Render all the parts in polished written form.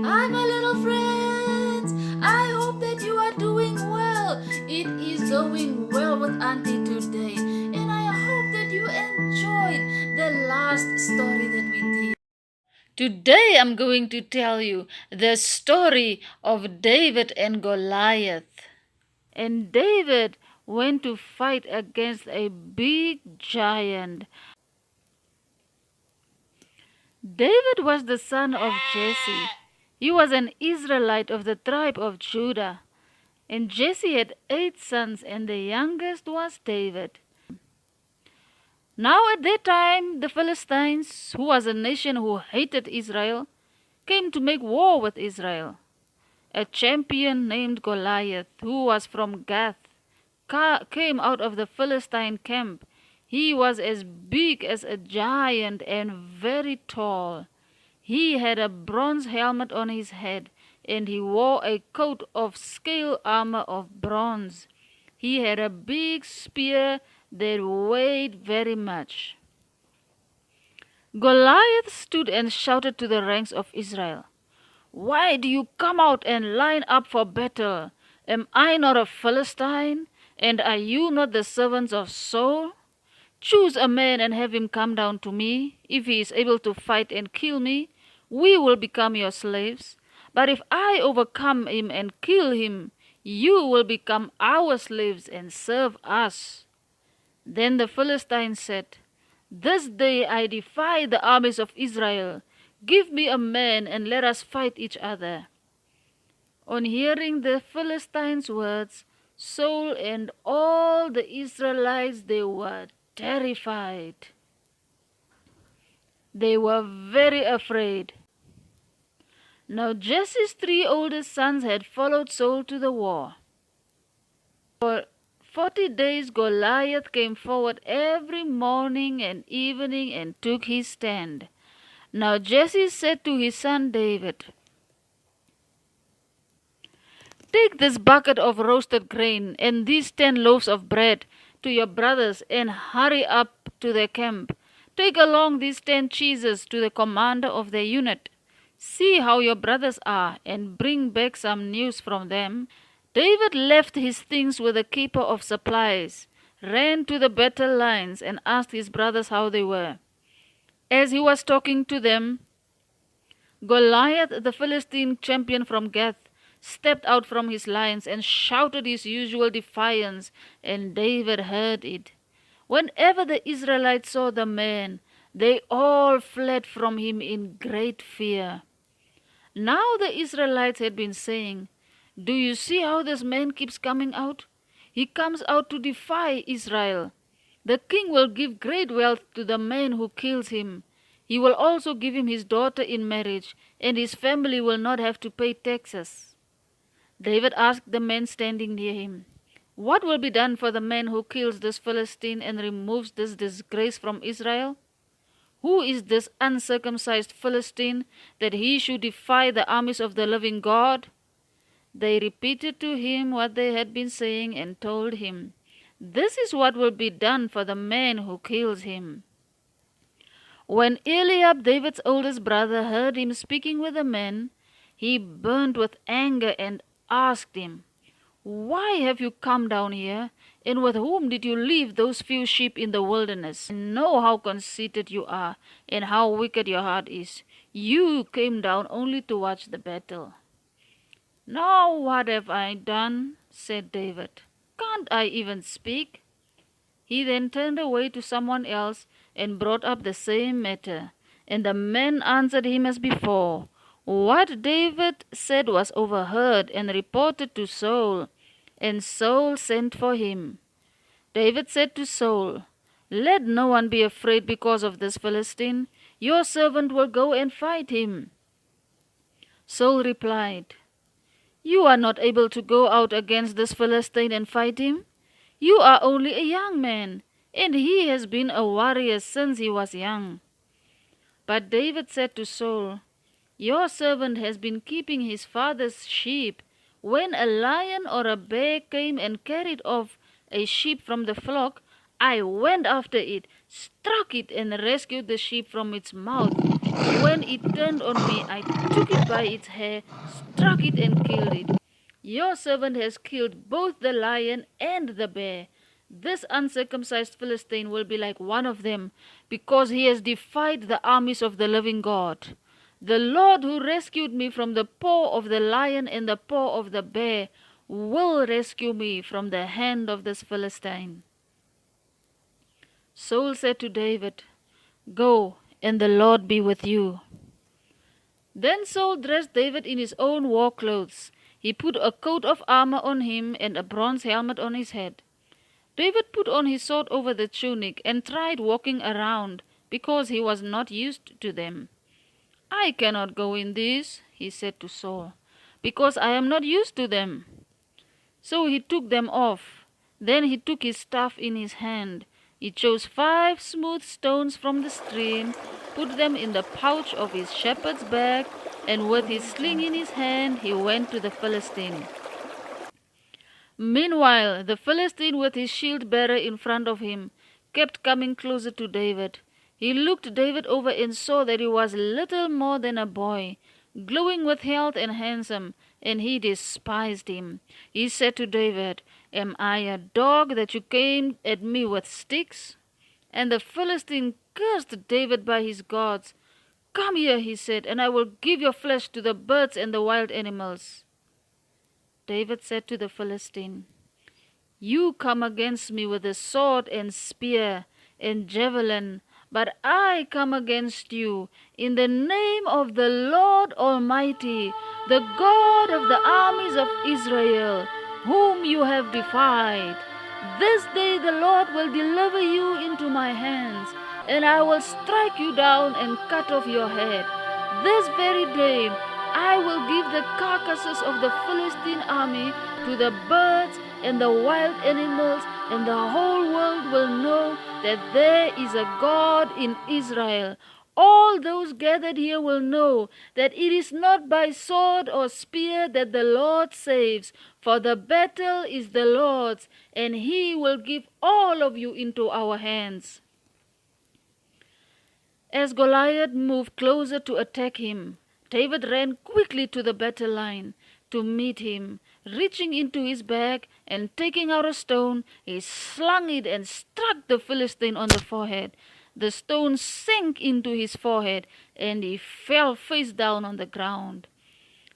Hi, my little friends. I hope that you are doing well. It is going well with Auntie today, and I hope that you enjoyed the last story that we did. Today, I'm going to tell you the story of David and Goliath. And David went to fight against a big giant. David was the son of Jesse. He was an Israelite of the tribe of Judah. And Jesse had 8 sons, and the youngest was David. Now at that time, the Philistines, who was a nation who hated Israel, came to make war with Israel. A champion named Goliath, who was from Gath, came out of the Philistine camp. He was as big as a giant and very tall. He had a bronze helmet on his head, and he wore a coat of scale armor of bronze. He had a big spear that weighed very much. Goliath stood and shouted to the ranks of Israel, "Why do you come out and line up for battle? Am I not a Philistine? And are you not the servants of Saul? Choose a man and have him come down to me. If he is able to fight and kill me, we will become your slaves. But if I overcome him and kill him, you will become our slaves and serve us." Then the Philistines said, "This day I defy the armies of Israel. Give me a man and let us fight each other." On hearing the Philistines' words, Saul and all the Israelites, they were terrified. They were very afraid. Now Jesse's 3 oldest sons had followed Saul to the war. For 40 days Goliath came forward every morning and evening and took his stand. Now Jesse said to his son David, "Take this bucket of roasted grain and these 10 loaves of bread to your brothers and hurry up to their camp. Take along these 10 cheeses to the commander of their unit. See how your brothers are and bring back some news from them." David left his things with the keeper of supplies, ran to the battle lines, and asked his brothers how they were. As he was talking to them, Goliath, the Philistine champion from Gath, stepped out from his lines and shouted his usual defiance, and David heard it. Whenever the Israelites saw the man, they all fled from him in great fear. Now the Israelites had been saying, "Do you see how this man keeps coming out? He comes out to defy Israel. The king will give great wealth to the man who kills him. He will also give him his daughter in marriage, and his family will not have to pay taxes." David asked the men standing near him, "What will be done for the man who kills this Philistine and removes this disgrace from Israel? Who is this uncircumcised Philistine that he should defy the armies of the living God?" They repeated to him what they had been saying and told him, "This is what will be done for the man who kills him." When Eliab, David's oldest brother, heard him speaking with the men, he burned with anger and asked him, "Why have you come down here? And with whom did you leave those few sheep in the wilderness? I know how conceited you are and how wicked your heart is. You came down only to watch the battle." "Now what have I done?" said David. "Can't I even speak?" He then turned away to someone else and brought up the same matter, and the men answered him as before. What David said was overheard and reported to Saul, and Saul sent for him. David said to Saul, "Let no one be afraid because of this Philistine. Your servant will go and fight him." Saul replied, "You are not able to go out against this Philistine and fight him. You are only a young man, and he has been a warrior since he was young." But David said to Saul, "Your servant has been keeping his father's sheep. When a lion or a bear came and carried off a sheep from the flock, I went after it, struck it and rescued the sheep from its mouth. When it turned on me, I took it by its hair, struck it and killed it. Your servant has killed both the lion and the bear. This uncircumcised Philistine will be like one of them, because he has defied the armies of the living God. The Lord who rescued me from the paw of the lion and the paw of the bear will rescue me from the hand of this Philistine. Saul said to David, Go, and the Lord be with you. Then Saul dressed David in his own war clothes. He put a coat of armor on him and a bronze helmet on his head. David put on his sword over the tunic and tried walking around, because he was not used to them. I cannot go in these, he said to Saul, because I am not used to them. So he took them off. Then he took his staff in his hand. He chose 5 smooth stones from the stream, put them in the pouch of his shepherd's bag, and with his sling in his hand he went to the Philistine. Meanwhile, the Philistine with his shield bearer in front of him kept coming closer to David. He looked David over and saw that he was little more than a boy, glowing with health and handsome, and he despised him. He said to David, Am I a dog that you came at me with sticks? And the Philistine cursed David by his gods. Come here, he said, and I will give your flesh to the birds and the wild animals. David said to the Philistine, You come against me with a sword and spear and javelin, but I come against you in the name of the Lord Almighty, the God of the armies of Israel, whom you have defied. This day the Lord will deliver you into my hands, and I will strike you down and cut off your head. This very day I will give the carcasses of the Philistine army to the birds and the wild animals, and the whole world will know that there is a God in Israel. All those gathered here will know that it is not by sword or spear that the Lord saves, for the battle is the Lord's, and he will give all of you into our hands. As Goliath moved closer to attack him, David ran quickly to the battle line to meet him. Reaching into his bag and taking out a stone, he slung it and struck the Philistine on the forehead. The stone sank into his forehead, and he fell face down on the ground.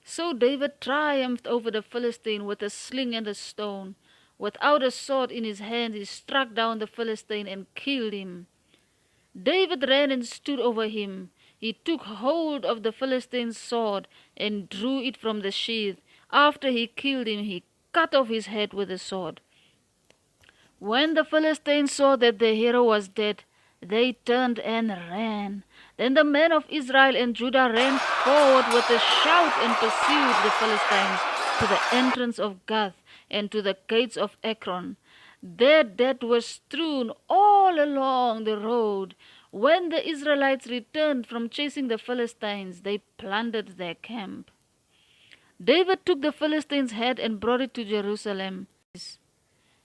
So David triumphed over the Philistine with a sling and a stone. Without a sword in his hand, he struck down the Philistine and killed him. David ran and stood over him. He took hold of the Philistine's sword and drew it from the sheath. After he killed him, he cut off his head with the sword. When the Philistines saw that their hero was dead, they turned and ran. Then the men of Israel and Judah ran forward with a shout and pursued the Philistines to the entrance of Gath and to the gates of Ekron. Their dead were strewn all along the road. When the Israelites returned from chasing the Philistines, they plundered their camp. David took the Philistine's head and brought it to Jerusalem.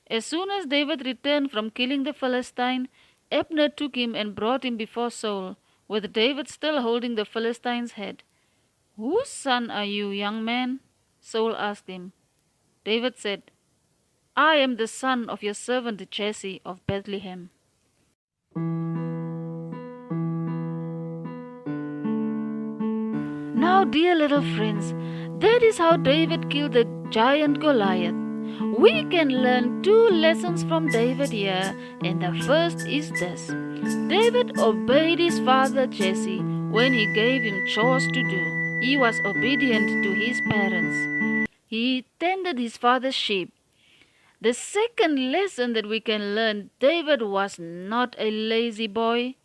As soon as David returned from killing the Philistine, Abner took him and brought him before Saul, with David still holding the Philistine's head. Whose son are you, young man? Saul asked him. David said, I am the son of your servant Jesse of Bethlehem. Now, dear little friends, that is how David killed the giant Goliath. We can learn 2 lessons from David here, and the first is this. David obeyed his father Jesse when he gave him chores to do. He was obedient to his parents. He tended his father's sheep. The second lesson that we can learn, David was not a lazy boy.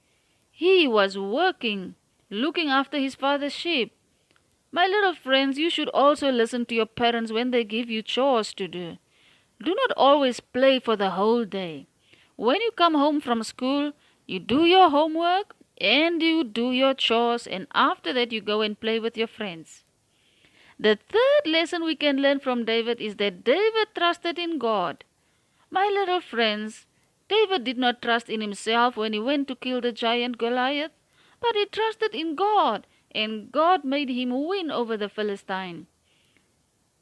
He was working, looking after his father's sheep. My little friends, you should also listen to your parents when they give you chores to do. Do not always play for the whole day. When you come home from school, you do your homework and you do your chores, and after that you go and play with your friends. The third lesson we can learn from David is that David trusted in God. My little friends, David did not trust in himself when he went to kill the giant Goliath, but he trusted in God, and God made him win over the Philistine.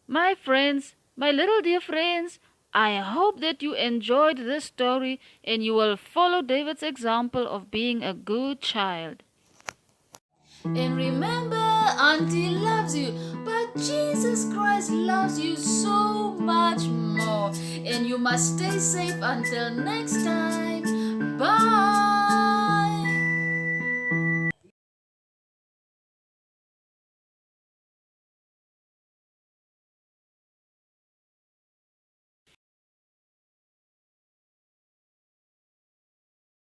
My friends, my little dear friends, I hope that you enjoyed this story and you will follow David's example of being a good child. And remember, Auntie loves you, but Jesus Christ loves you so much more. And you must stay safe until next time. Bye.